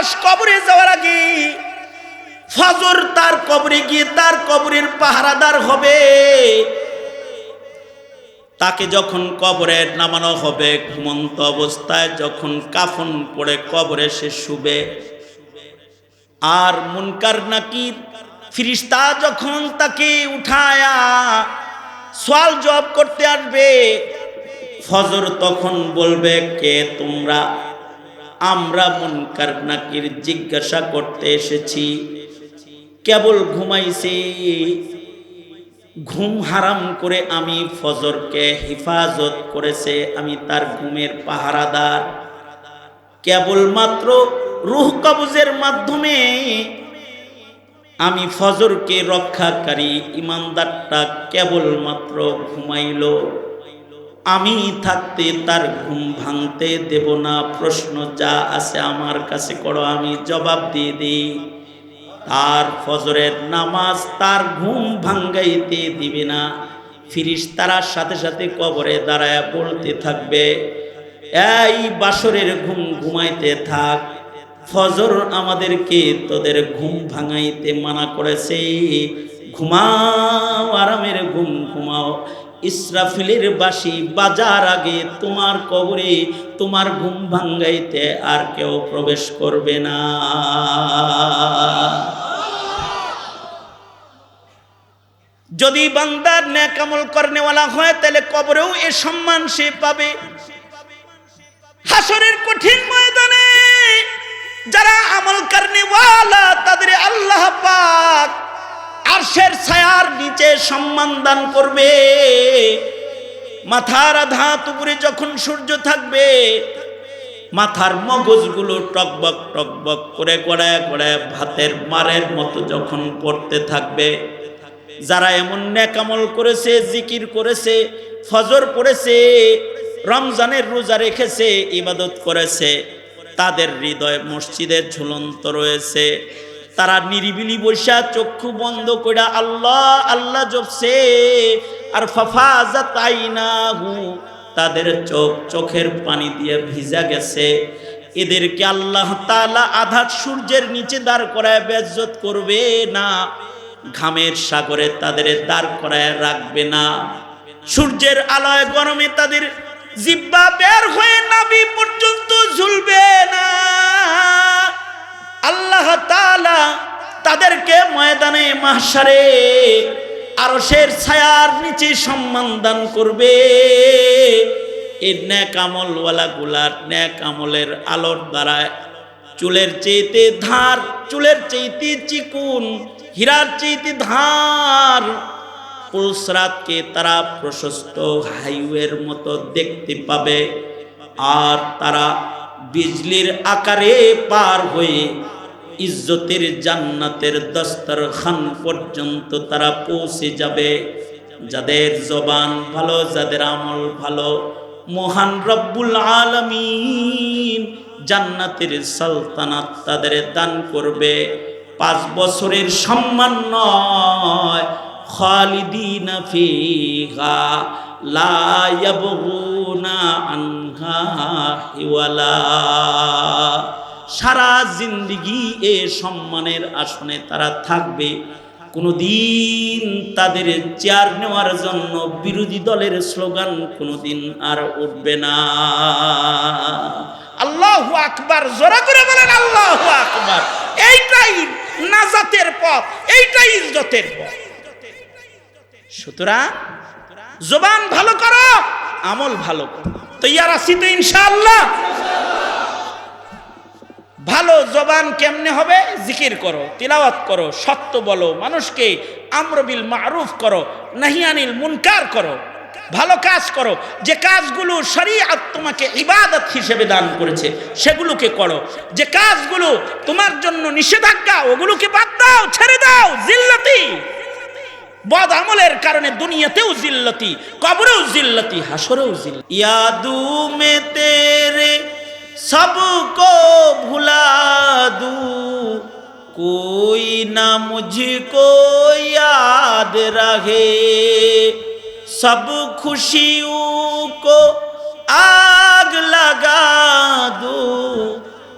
লাশ কবরে যাওয়ার আগে ফজর তার কবরে গিয়ে তার কবরের পাহারাদার হবে। তাকে যখন কবরে নামানো হবে, ঘুমন্ত অবস্থায় যখন কাফন পরে কবরে সে শুবে, আর মুনকার নাকির ফিরিস্তা যখন তাকে উঠায়া সওয়াল জবাব করতে আসবে, ফজর তখন বলবে, কে তোমরা? আমরা মুনকার নাকির জিজ্ঞাসা করতে এসেছি। কেবল ঘুমাইছি, ঘুম হারাম করে আমি ফজরকে হেফাজত করেছে, আমি তার ঘুমের পাহারাদার। কেবলমাত্র রূহ কবজের মাধ্যমে আমি ফজরকে রক্ষাকারী। ইমানদারটা কেবলমাত্র ঘুমাইল, আমি থাকতে তার ঘুম ভাঙতে দেব না। প্রশ্ন যা আছে আমার কাছে করো, আমি জবাব দিয়ে দিই। তার ফজরের নামাজ তার ঘুম ভাঙ্গাইতে দিবে না। ফিরিস্তারা সাথে সাথে কবরে দাঁড়ায় বলতে থাকবে, এই বাসরের ঘুম ঘুমাইতে থাক, ফজর আমাদেরকে তোদের ঘুম ভাঙাইতে মানা করেছে। ঘুমাও, আরামের ঘুম ঘুমাও। ইসরাফিলের বাঁশি বাজার আগে তোমার কবরে তোমার ঘুম ভাঙ্গাইতে আর কেউ প্রবেশ করবে না। যদি বান্দার নেক আমল করনেওয়ালা হয়, তাহলে কবরেও এ সম্মান সে পাবে। হাসরের কঠিন ময়দানে যারা আমল করনেওয়ালা তাদের আল্লাহ পাক আরশের ছায়ার নিচে সম্মান দান করবে। মাথার আধাত উপরে যখন সূর্য থাকবে, মাথার মগজগুলো টকবক টকবক করে গড়ায় গড়ায় ভাতের মারের মতো যখন পড়তে থাকবে, যারা এমন নেক আমল করেছে, জিকির করেছে, ফজর পড়েছে, রমজানের রোজা রেখেছে, ইবাদত করেছে, তাদের হৃদয় মসজিদের ঝুলন্ত রয়েছে। তারা নিরিবিলি বৈশা চক্ষু বন্ধ করে আল্লাহ আল্লাহ জপছে, আর ফাফাজাত আইনাহু, তাদের চোখের পানি দিয়ে ভিজা গেছে। এদেরকে আল্লাহ তাআলা আধাত সূর্যের নিচে দাঁড় করায় বেজ্জত করবে না, ঘামের সাগরে তাদের দাঁড় করায় রাখবে না। সূর্যের আলোয় গরমে তাদের জিহ্বা বের হয়ে নাভি পর্যন্ত ঝুলবে না। আল্লাহ তাআলা তাদেরকে ময়দানে মাহশারে আরশের ছায়ার নিচে সম্মান দান করবে। এই নেক আমলওয়ালা গুলার নেক আমলের আলোর দ্বারা চুলের চেয়েতে ধার, চুলের চেয়েতে চিকুন, হীরার চেয়েতে ধার, পুলসরাতকে তারা প্রশস্ত হাইওয়ের মতো দেখতে পাবে। আর তারা বিজলির আকারে পার হয়ে ইজ্জতের জান্নাতের দস্তরখান পর্যন্ত তারা পৌঁছে যাবে। যাদের জবান ভালো, যাদের আমল ভালো, মহান রব্বুল আলামিন জান্নাতের সালতানাত তাদের দান করবে। 5 বছরের সম্মান নয়, খালিদিনা ফিহা লা ইয়াবগুনা আনহা হিওয়ালা। সারা জিন্দেগি এ সম্মানের আসনে তারা থাকবে, কোনোদিন তাদের চেয়ার নেওয়ার জন্য বিরোধী দলের স্লোগান কোনোদিন আর উঠবে না। আল্লাহু আকবার, জোরে করে বলেন আল্লাহু আকবার। এইটাই নাজাতের পথ, এইটাই ইজ্জতের পথ। সুতরাং জবান ভালো করো, আমল ভালো করো। তৈয়ার আছি তো ইনশাআল্লাহ? ভালো জবান কেমনে হবে? জিকির করো, তিলাওয়াত করো, সত্য বলো, মানুষকে আমর বিল মারুফ করো, নাহি আনিল মুনকার করো, ভালো কাজ করো। যে কাজগুলো শরীয়ত তোমাকে ইবাদত হিসেবে দান করেছে সেগুলোকে করো। যে কাজগুলো তোমার জন্য নিষেধাজ্ঞা ওগুলোকে বাদ দাও, ছেড়ে দাও। জিল্লতি, বদ আমলের কারণে দুনিয়াতেও জিল্লতি, কবরেও জিল্লতি, হাসরেও জিল্লতি। ইয়াদু মে তেরে सबको भुला दूं, कोई ना मुझको याद रहे, सब खुशियों को आग लगा दूं,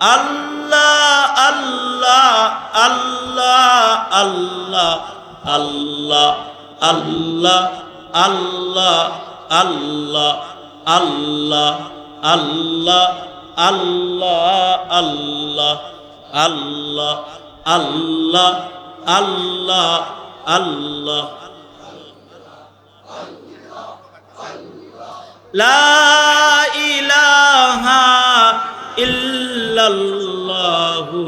আল্লাহ আল্লাহ আল্লাহ আল্লাহ আল্লাহ আল্লাহ আল্লাহ আল্লাহ আল্লাহ আল্লাহ আল্লাহ আল্লাহ আল্লাহ আল্লাহ আল্লাহ লা ইলাহা ইল্লাল্লাহু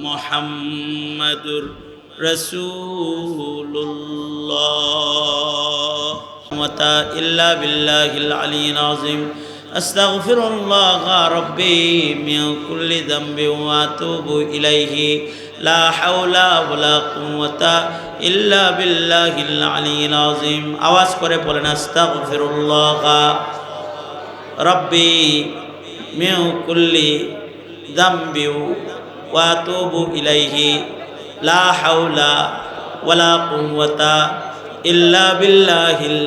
মুহাম্মাদুর রাসূলুল্লাহ ওয়া ইল্লা বিল্লাহিল আলিয়্যিল আযীম আস্তাগফিরুল্লাহ রাব্বি মিন কুল্লি যামবি ওয়া আতুবু ইলাইহি লা হাওলা ওয়ালা কুওয়াতা ইল্লা বিল্লাহিল আলিয়্যিল আযীম। আওয়াজ করে বলেন আস্তাগফিরুল্লাহ রাব্বি মিন কুল্লি যামবি ওয়া আতুবু ইলাইহি লা হাওলা ওয়ালা কুওয়াতা ইল্লা বিল্লাহিল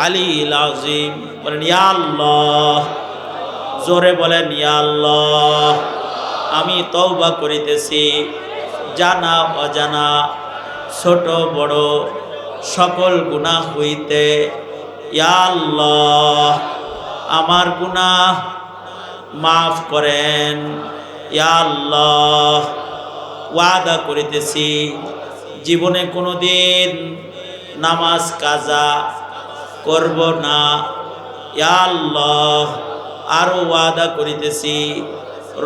আলিয়্যিল আযীম। বলেন ইয়া আল্লাহ, জোরে বলেন ইয়া আল্লাহ, আমি তওবা করিতেছি জানা অজানা ছোট বড় সকল গুনাহ হইতে। ইয়া আল্লাহ, আমার গুনাহ মাফ করেন। ইয়া আল্লাহ, ওয়াদা করিতেছি জীবনে কোনোদিন নামাজ কাজা করব না। ইয়া আল্লাহ, আরো ওয়াদা করিতেছি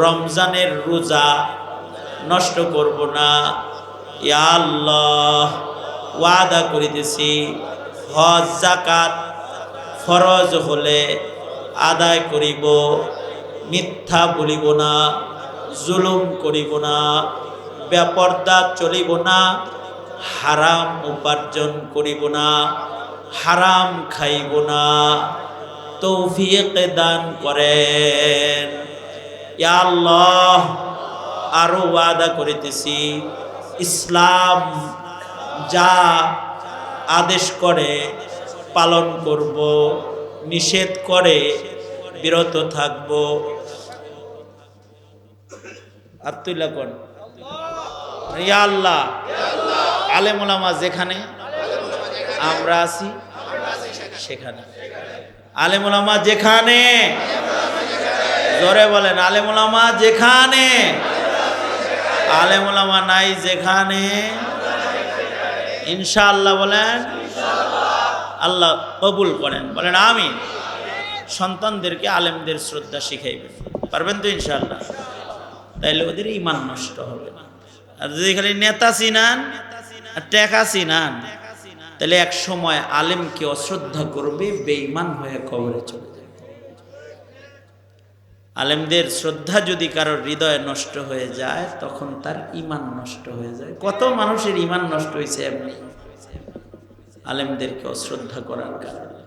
রমজানের রোজা নষ্ট করব না। ইয়া আল্লাহ, ওয়াদা করিতেছি হজ যাকাত ফরজ হলে আদায় করিব, মিথ্যা বলিব না, জুলুম করিব না, বেপরদা চলিব না, হারাম উপার্জন করিব না, হারাম খাইব না। তৌফিক দান করেন। ইয়া আল্লাহ, আরো ওয়াদা করিতেছি ইসলাম যা আদেশ করে পালন করব, নিষেধ করে বিরত থাকব। আর তুইলা কোন ইয়া আল্লাহ, আলেম ওলামা যেখানে আমরা আছি সেখানে, আলেম ওলামা যেখানে, জোরে বলেন আলেম ওলামা যেখানে, আলেম ওলামা নাই যেখানে, ইনশাআল্লাহ বলেন আল্লাহ কবুল করেন। বলেন আমিন। সন্তানদেরকে আলেমদের শ্রদ্ধা শিখাইবেন, পারবেন তো ইনশাআল্লাহ? তাইলে ওদের ঈমান নষ্ট হবে না। আর যদি খালি নেতা চিনান আর টাকা চিনান, তাহলে এক সময় আলেমকে অশ্রদ্ধা করবে, বেঈমান হয়ে কবরে চলে যাবে। আলেমদের শ্রদ্ধা যদি কারোর হৃদয়ে নষ্ট হয়ে যায়, তখন তার ঈমান নষ্ট হয়ে যায়। কত মানুষের ঈমান নষ্ট হয়েছে এমনি আলেমদেরকে অশ্রদ্ধা করার কারণে।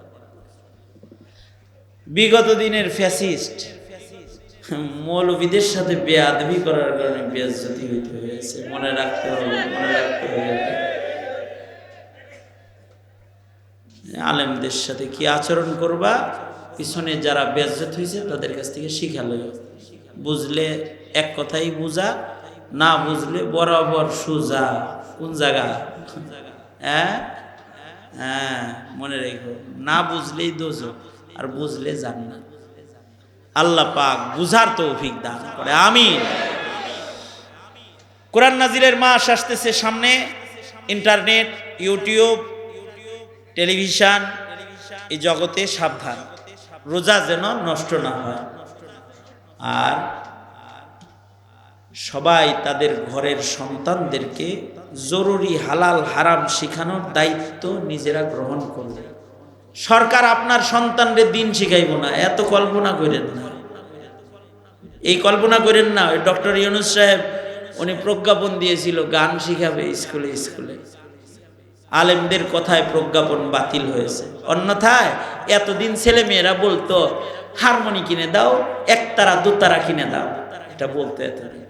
বিগত দিনের ফ্যাসিস্ট মৌলবীদের সাথে বেয়াদবি করার কারণে বেয়াজ্জতি হইতে হয়েছে। মনে রাখতে হবে, মনে রাখতে হবে। আলেমদের সাথে কি আচরণ করবা, পিছনে যারা বেয়াজ্জত হয়েছে তাদের কাছ থেকে শিখা লইও। বুঝলে এক কথাই বুঝা, না বুঝলে বরাবর সুজা। কোন জায়গা? হ্যাঁ হ্যাঁ, মনে রেখো, না বুঝলেই দোজখ, আর বুঝলে জান্নাত। আল্লাহ পাক বুঝার তৌফিক দান করে, আমিন। কোরআন নাজিলের মাস আসতেছে সামনে। ইন্টারনেট, ইউটিউব, টেলিভিশন, এই জগতে সাবধান, রোজা যেন নষ্ট না হয়। আর সবাই তাদের ঘরের সন্তানদেরকে জরুরি হালাল হারাম শেখানোর দায়িত্ব নিজেরা গ্রহণ করবে। সরকার আপনার সন্তানদের দিন শিখাইব না, এত কল্পনা করেন না। এই কল্পনা করেন না। ওই ডক্টর ইউনূস সাহেব উনি প্রজ্ঞাপন দিয়েছিল গান শিখাবে স্কুলে স্কুলে। আলেমদের কথায় প্রজ্ঞাপন বাতিল হয়েছে। অন্যথায় এতদিন ছেলে মেয়েরা বলতো হারমোনি কিনে দাও, একতারা দুতারা কিনে দাও, এটা বলতো এতদিন।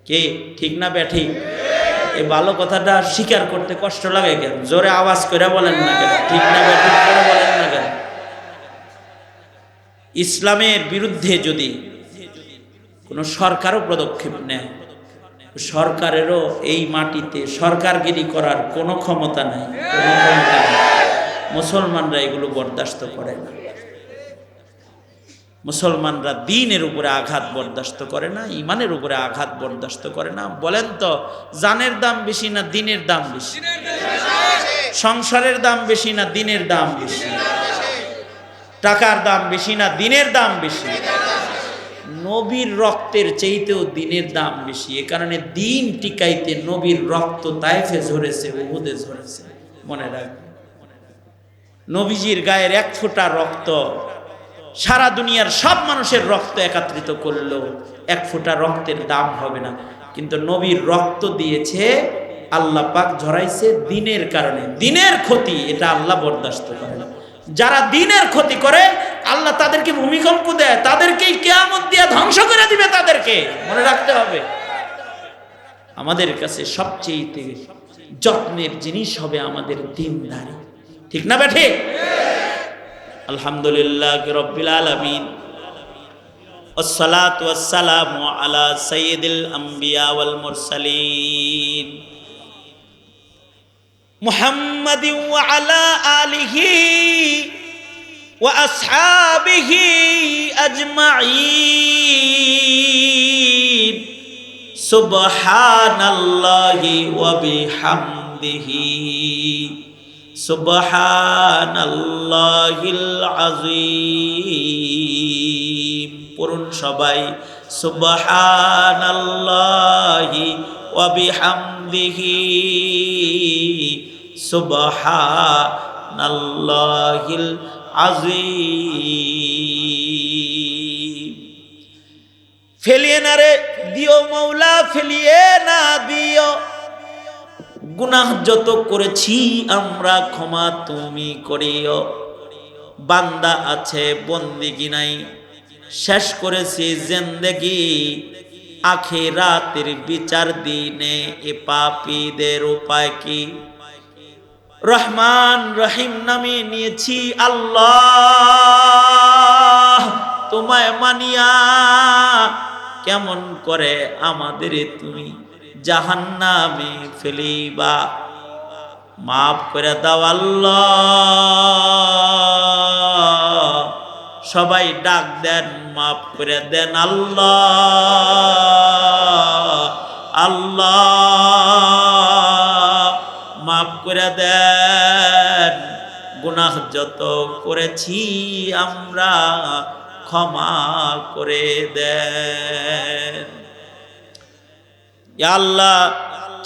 কে ঠিক না ব্যাঠি? এই ভালো কথাটা স্বীকার করতে কষ্ট লাগে কেন? জোরে আওয়াজ করে বলেন না কেন? ঠিক না ব্যাঠি করে বলেন না কেন? ইসলামের বিরুদ্ধে যদি কোনো সরকারও পদক্ষেপ নেয়, সরকারেরও এই মাটিতে সরকারগিরি করার কোনো ক্ষমতা নাই, কোনো ক্ষমতা নেই। মুসলমানরা এগুলো বরদাস্ত করে না। মুসলমানরা দ্বীনের উপরে আঘাত বরদাস্ত করে না, ইমানের উপরে আঘাত বরদাস্ত করে না। বলেন তো, জানের দাম বেশি না দ্বীনের দাম বেশি? সংসারের দাম বেশি না দ্বীনের দাম বেশি? টাকার দাম বেশি না দ্বীনের দাম বেশি? নবীর রক্তের চাইতেও দ্বীনের দাম বেশি। এ কারণে দ্বীন টিকাইতে নবীর রক্ত তায়েফে ঝরেছে, উহুদে ঝরেছে। মনে রাখবে, নবীজির গায়ের এক ফোঁটা রক্ত সারা দুনিয়ার সব মানুষের রক্ত একত্রিত করলেও এক ফোঁটা রক্তের দাম হবে না। কিন্তু নবীর রক্ত দিয়েছে আল্লাহ পাক, ঝরাইছে দ্বীনের কারণে। দ্বীনের ক্ষতি এটা আল্লাহ বরদাস্ত করে না। যারা দ্বীনের ক্ষতি করে আল্লাহ তাদেরকে ভূমিকম্প দেয়, তাদেরকেই কিয়ামত দিয়ে ধ্বংস করে দিবে। তাদেরকে মনে রাখতে হবে। আমাদের কাছে সবচেয়ে যত্নের জিনিস হবে আমাদের দ্বীনদারি, ঠিক না বেঠে? আলহামদুলিল্লাহ রাব্বিল আলামিন, ওয়াসসালাতু ওয়াসসালামু আলা সাইয়্যিদিল আম্বিয়া ওয়াল মুরসালিন মুহাম্মাদিন ওয়া আলা আলিহি ওয়া আসহাবিহি আজমাইন। সুবহানাল্লাহি ওয়া বিহামদিহি সুবহানাল্লাহিল আযীম। পড়ুন সবাই, সুবহানাল্লাহি ওয়া বিহামদিহি সুবহানাল্লাহিল আযীম। ফেলিয়ে না রে দিও মৌলা, ফেলিয়ে না দিও। গুনাহ যত করেছি আমরা ক্ষমা তুমি করিও। বান্দা আছে বন্দিগি নাই, শেষ করেছি জিন্দেগি। আখিরাতের বিচার দিনে এ পাপীদের উপায় কি? রহমান রহিম নামে নিয়েছি আল্লাহ, তোমায় মানিয়া কেমন করে আমাদের তুমি জাহান্নামে ফেলিবা। মাফ করে দাও আল্লাহ। সবাই ডাক দেন, মাফ করে দেন আল্লাহ। আল্লাহ মাফ করে দেন। গুনাহ যত করেছি আমরা ক্ষমা করে দেন। ইয়া আল্লাহ,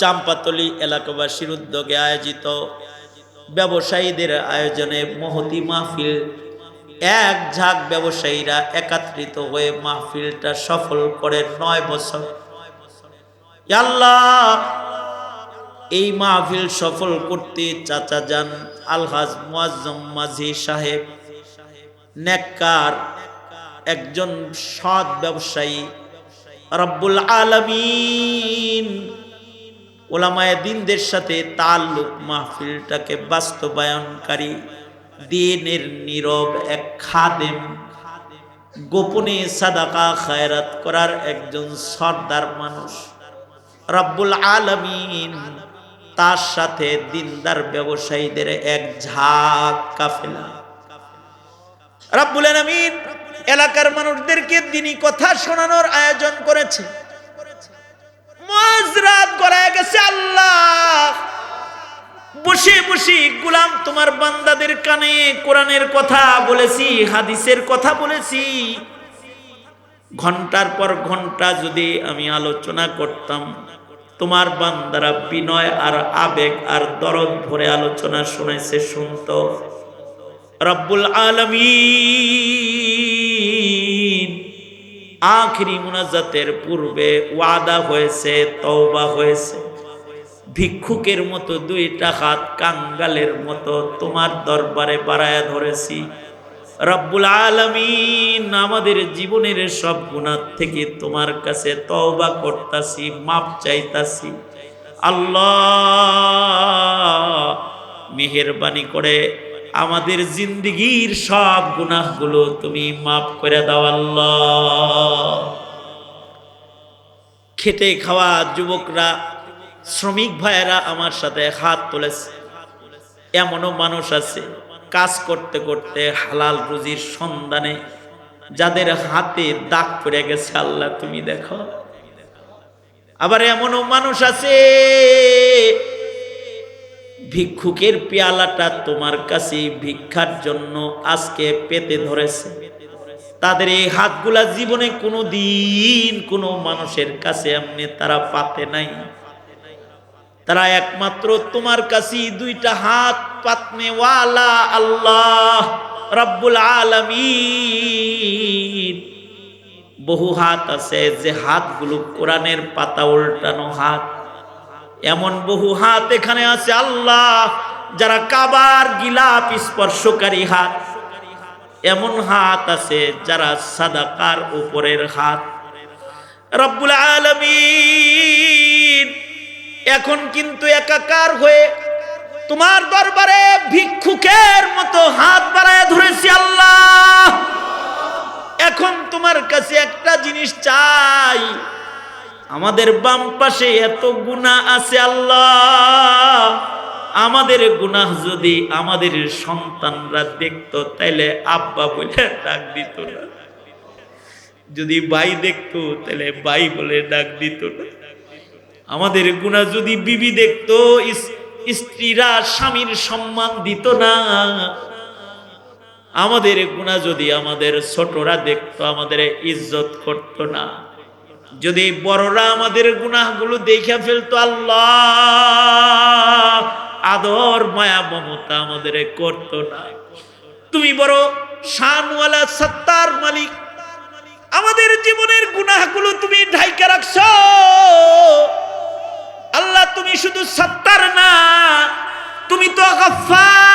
চাম্পাতলি এলাকাবাসীর উদ্যোগে আয়োজিত ব্যবসায়ীদের আয়োজনে মহতি মাহফিল, এক ঝাঁক ব্যবসায়ীরা একত্রিত হয়ে মাহফিলটা সফল করে 9 বছর। ইয়া আল্লাহ, এই মাহফিল সফল করতে চাচা যান আলহাজ মুআজ্জম মাঝি সাহেব, নেককার একজন সৎ ব্যবসায়ী, রব্বুল আলামিন উলামায়ে দ্বীনদের সাথে তাল্লুক, মাহফিলটাকে বাস্তবায়নকারী, দ্বীনের নীরব এক খাদেম, গোপনে সাদাকা খায়রাত করার একজন সর্দার মানুষ। রব্বুল আলামিন তার সাথে দ্বীনদার ব্যবসায়ীদের এক ঝাঁক কাফেলা। রব্বুল আলামিন এলাকার মানুষদেরকে দ্বীনি কথা শোনানোর আয়োজন করেছে। মাঝরাত গড়ায় গেছে। আল্লাহ, বসে বসে গোলাম তোমার বান্দাদের কানে কোরআনের কথা বলেছি, হাদিসের কথা বলেছি। ঘন্টার পর ঘন্টা যদি আমি আলোচনা করতাম, তোমার বান্দারা বিনয় আর আবেগ আর দরদ ভরে আলোচনা শুনেছে, শুনতো। রব্বুল আলামিন আখিরি মুনাজাতের পূর্বে ওয়াদা হয়েছে, তওবা হয়েছে। ভিক্ষুকের মতো 2টা হাত কাঙ্গালের মতো তোমার দরবারে বাড়ায়া ধরেছি। রব্বুল আলামিন আমাদের জীবনের সব গুনাহ থেকে তোমার কাছে তওবা করতাছি, মাপ চাইতাছি। আল্লাহ মেহেরবানি করে আমাদের জিন্দেগীর সব গুনাহগুলো তুমি মাফ করে দাও আল্লাহ। খেটে খাওয়া যুবকরা, শ্রমিক ভাইয়েরা আমার সাথে হাত তুলেছে। এমনও মানুষ আছে কাজ করতে করতে হালাল রুজির সন্ধানে যাদের হাতে দাগ পড়ে গেছে, আল্লাহ তুমি দেখো। আবার এমনও মানুষ আছে ভিক্ষুকের পেয়ালাটা তোমার কাছে ভিক্ষার জন্য আজকে পেতে ধরেছে। তাদের এই হাতগুলা জীবনে কোনো দিন কোনো মানুষের কাছে এমনি তারা পাতে নাই। তারা একমাত্র তোমার কাছে দুইটা হাত পাতনেওয়ালা আল্লাহ রাব্বুল আলামিন। বহু হাত আছে যে হাতগুলো কোরআনের পাতা উল্টানো হাত। এমন বহু হাত এখানে আছে আল্লাহ যারা কাবার গিলাফ স্পর্শকারী হাত। এমন হাত আছে যারা সাদাকার উপরের হাত। রব্বুল আলামিন এখন কিন্তু একাকার হয়ে তোমার দরবারে ভিক্ষুকের মতো হাত বাড়ায় ধরেছি আল্লাহ। এখন তোমার কাছে একটা জিনিস চাই, আমাদের বাম পাশে এত গুনাহ আছে আল্লাহ, আমাদের গুনাহ যদি আমাদের সন্তানরা দেখতো তাইলে আব্বা বলে ডাক দিত না, যদি ভাই দেখতো তাহলে ভাই বলে ডাক দিত না। আমাদের গুনাহ যদি বিবি দেখতো, স্ত্রীরা স্বামীর সম্মান দিত না। আমাদের গুনাহ যদি আমাদের ছোটরা দেখতো, আমাদের ইজ্জত করত না। যদি বড়রা আমাদের গুনাহগুলো দেখে ফেলতো আল্লাহ, আদর মায়া মমতা আমাদের করত না। তুমি বড় শানওয়ালা সত্তার মালিক, আমাদের জীবনের গুনাহগুলো তুমি ঢাইকা রাখছো আল্লাহ। তুমি শুধু সত্তার না, তুমি তো গফফার।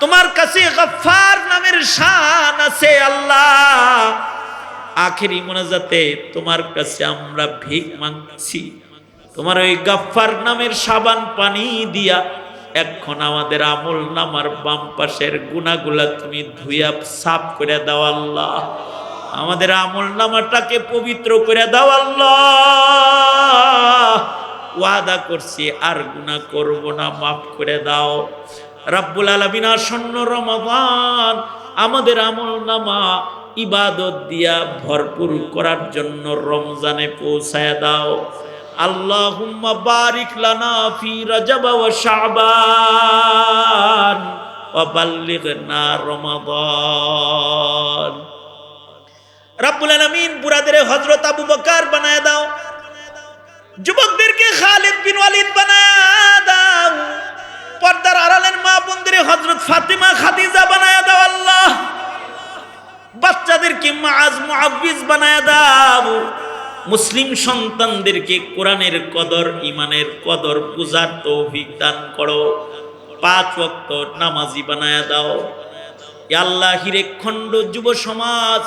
তোমার কাছে গফফার নামের শান আছে আল্লাহ। আখেরি মোনাজাতে তোমার কাছে আমরা ভিক মাংছি, তোমার ওই গফফার নামের সাবান পানি দিয়া এখন আমাদের আমল নামার বাম পাশের গুনাহগুলা তুমি ধুইয়া সাফ করে দাও আল্লাহ। আমাদের আমল নামাটাকে পবিত্র করে দাও আল্লাহ। ওয়াদা করছি আর গুনাহ করব না, মাফ করে দাও রব্বুল আলামিন। আসন্ন রমাদান আমাদের আমল নামা ইবাদত দিয়া ভরপুর করার জন্য রমজানে পৌঁছায় দাও। আল্লাহুম্মা বারিক লানা ফি রজব ওয়া শাবান ওয়া বাল্লিগনা রমাদান। রব্বুল আলামিন বুড়াদের হযরত আবু বকর বানায় দাও, যুবকদেরকে খালিদ বিন ওয়ালিদ বানায় দাও, পর্দার আড়ালের মা বোনদের হযরত ফাতিমা খাদিজা বানায় দাও আল্লাহ। বাচ্চাদেরকে মুআজ মুআব্বিজ বানায় দাও। মুসলিম সন্তানদেরকে কোরআনের কদর ঈমানের কদর বুঝার তৌফিক দান করো। 5 ওয়াক্ত নামাজি বানায় দাও ইয়া আল্লাহ। হিরেখণ্ড যুব সমাজ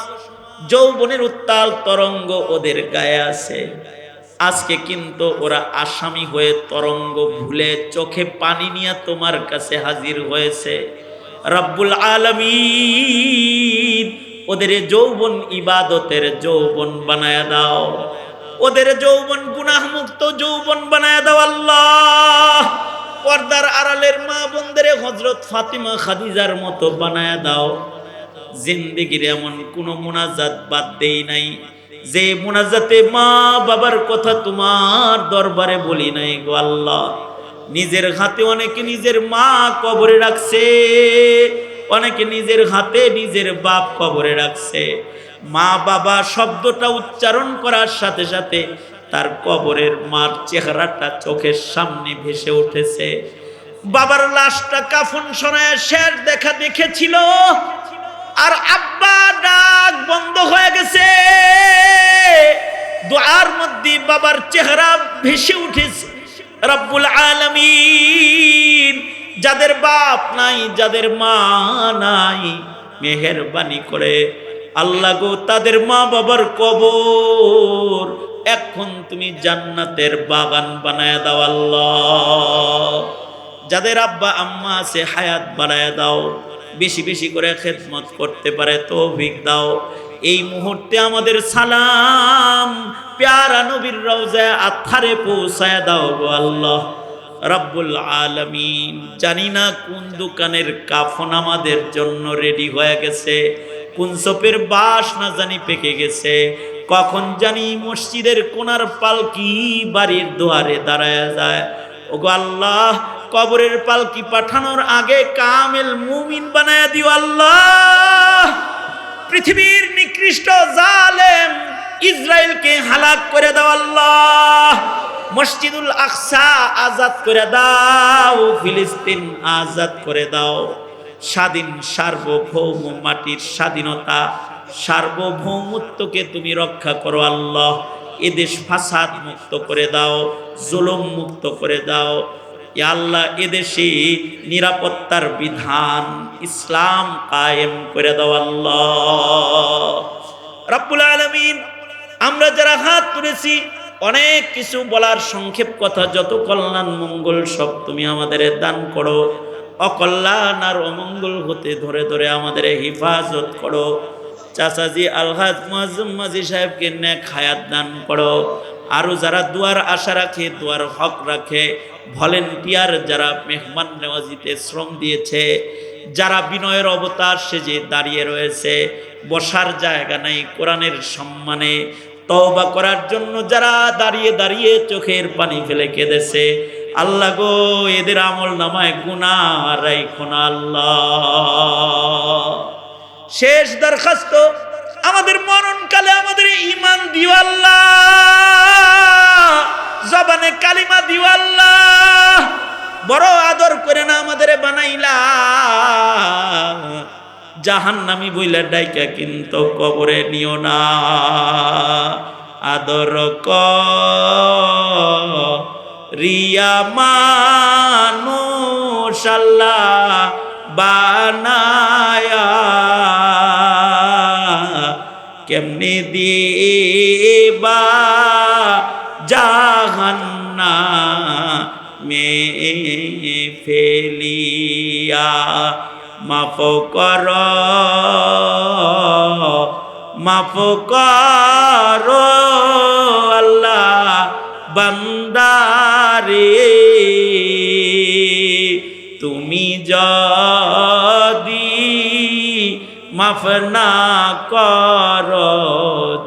যৌবনের উত্তাল তরঙ্গ ওদের গায়ে আছে, আজকে কিন্তু ওরা আসামি হয়ে তরঙ্গ ভুলে চোখে পানি নিয়ে তোমার কাছে হাজির হয়েছে। রব্বুল আলামিন ওদের যৌবন ইবাদতের যৌবন বানায় দাও, ওদের যৌবন গুনাহ মুক্ত যৌবন বানায় দাও আল্লাহ। পর্দার আড়ালের মা বোনদের হযরত ফাতিমা খাদিজার মতো বানায় দাও। জিন্দেগির এমন কোন মুনাজাত বাদ দেই নাই যে মুনাজাতে মা বাবার কথা তোমার দরবারে বলি নাই গো আল্লাহ। নিজের হাতে অনেকে নিজের মা কবরে রাখছে, অনেকে নিজের হাতে নিজের বাপ কবরে রাখছে। মা বাবা শব্দটা উচ্চারণ করার সাথে সাথে তার কবরের মার চেহারাটা চোখের সামনে ভেসে উঠেছে। বাবার লাশটা কাফন সরায় শেষ দেখা দেখেছিল, আর আব্বা ডাক বন্ধ হয়ে গেছে। দুআর মধ্যে বাবার চেহারা ভেসে উঠেছে। রব্বুল আলামিন যাদের বাপ নাই, যাদের মা নাই, মেহেরবানি করে আল্লাহ গো তাদের মা বাবার কবর এখন তুমি জান্নাতের বাগান বানায় দাও আল্লাহ। যাদের আব্বা আম্মা আছে হায়াত বাড়ায় দাও, বেশি বেশি করে খেদমত করতে পারে তৌফিক দাও। এই মুহূর্তে আমাদের সালাম প্যারা নবীর রওজায় আথারে পৌঁছায় দাও গো আল্লাহ রব্বুল আলামিন। জানি না কোন দোকানের কাফন আমাদের জন্য রেডি হয়ে গেছে, কোন চোপের বাস না জানি পেকে গেছে, কখন জানি মসজিদের কোনার পালকি বাড়ির দুয়ারে দাঁড়ায় যায়। ওগো আল্লাহ, কবরের পালকি পাঠানোর আগে কামেল মুমিন বানায় দিও আল্লাহ। পৃথিবীর নিকৃষ্ট জালেম ইসরায়েলকে হালাক করে দাও আল্লাহ। মসজিদুল আকসা আজাদ করে দাও, ফিলিস্তিন আজাদ করে দাও। স্বাধীন সার্বভৌম মাটির স্বাধীনতা সার্বভৌমত্বকে তুমি রক্ষা করো আল্লাহ। এদেশ ফাসাদ মুক্ত করে দাও, জুলুম মুক্ত করে দাও ইয়া আল্লাহ। এদেশে নিরাপত্তার বিধান ইসলাম কায়েম করে দাও আল্লাহ রাব্বুল আলামিন। আমরা যারা হাত তুলেছি অনেক কিছু বলার সংক্ষেপ কথা, যত কল্যাণ মঙ্গল সব তুমি আমাদের দান করো। অকল্যাণ আর অমঙ্গল হতে ধরে ধরে আমাদের হেফাজত করো। চাচাজি আলহাজ মুআজ্জম মাঝি সাহেবকে নেক হায়াত দান করো। আরো যারা দুয়ার আশা রাখে, দুয়ার হক রাখে, ভলেন্টিয়ার যারা মেহমান নেওয়াজিতে শ্রম দিয়েছে, যারা বিনয়ের অবতার সেজে দাঁড়িয়ে রয়েছে, বসার জায়গা নাই কোরআনের সম্মানে তওবা করার জন্য যারা দাঁড়িয়ে দাঁড়িয়ে চোখের পানি ফেলে কেঁদেছে, আল্লাহ গো এদের আমল নামায় গুনাহ রাইখো না আল্লাহ। শেষ দরখাস্ত, আমাদের মরণকালে আমাদের ঈমান দিও আল্লাহ, জবানে কালিমা দিও আল্লাহ। বড় আদর করে না আমাদের বানাইলা, জাহান্নামী বইলা ডাইকা কিন্তু কবরে নিও না। আদর করিয়া মানুষ আল্লাহ বানায়া, কেমনে দিবা জাহান্নামে ফেলিয়া। মাফ কর, মাফ কর আল্লাহ বান্দারে, তুমি যদি মাফ না কর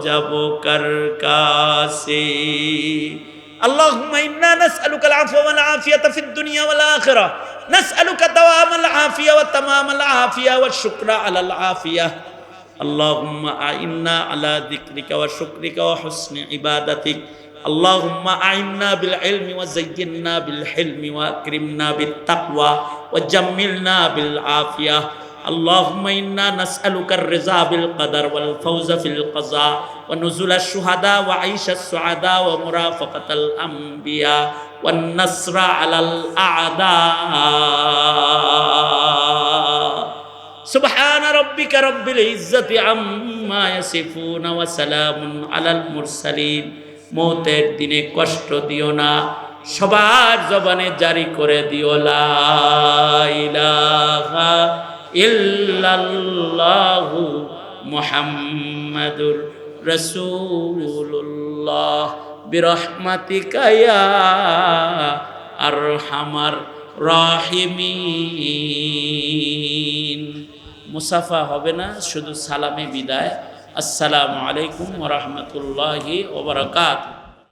যাব কার কাছে। আল্লাহুম্মা ইন্না নাসআলুকা আল-আফওয়া ওয়াল আফিয়াতা ফিদ দুনিয়া ওয়াল আখিরাহ, নাসআলুকা দাওয়ামাল আফিয়া ওয়া তামামাল আফিয়া ওয়াশ শুকরা আলাল আফিয়া। আল্লাহুম্মা আইন্না আলা যিকরিকা ওয়া শুকরিকা ওয়া হুসনি ইবাদাতিক। اللهم أعنا بالعلم وزينا بالحلم وأكرمنا بالتقوى وجملنا بالعافية. اللهم إنا نسألك الرضا بالقدر والفوز في القضاء ونزول الشهداء وعيش السعداء ومرافقة الأنبياء والنصر على الأعداء. سبحان ربك رب العزة عما يصفون وسلام على المرسلين. মৌতের দিনে কষ্ট দিও না, সবার জবানে জারি করে দিও লা ইলাহা ইল্লাল্লাহু মুহাম্মাদুর রাসূলুল্লাহ বিরহমাতিকা ইয়া আরহামার রাহিমিন। মুসাফা হবে না, শুধু সালামে বিদায়। আসসালামু আলাইকুম ওয়া রাহমাতুল্লাহি ওয়া বারাকাতুহু।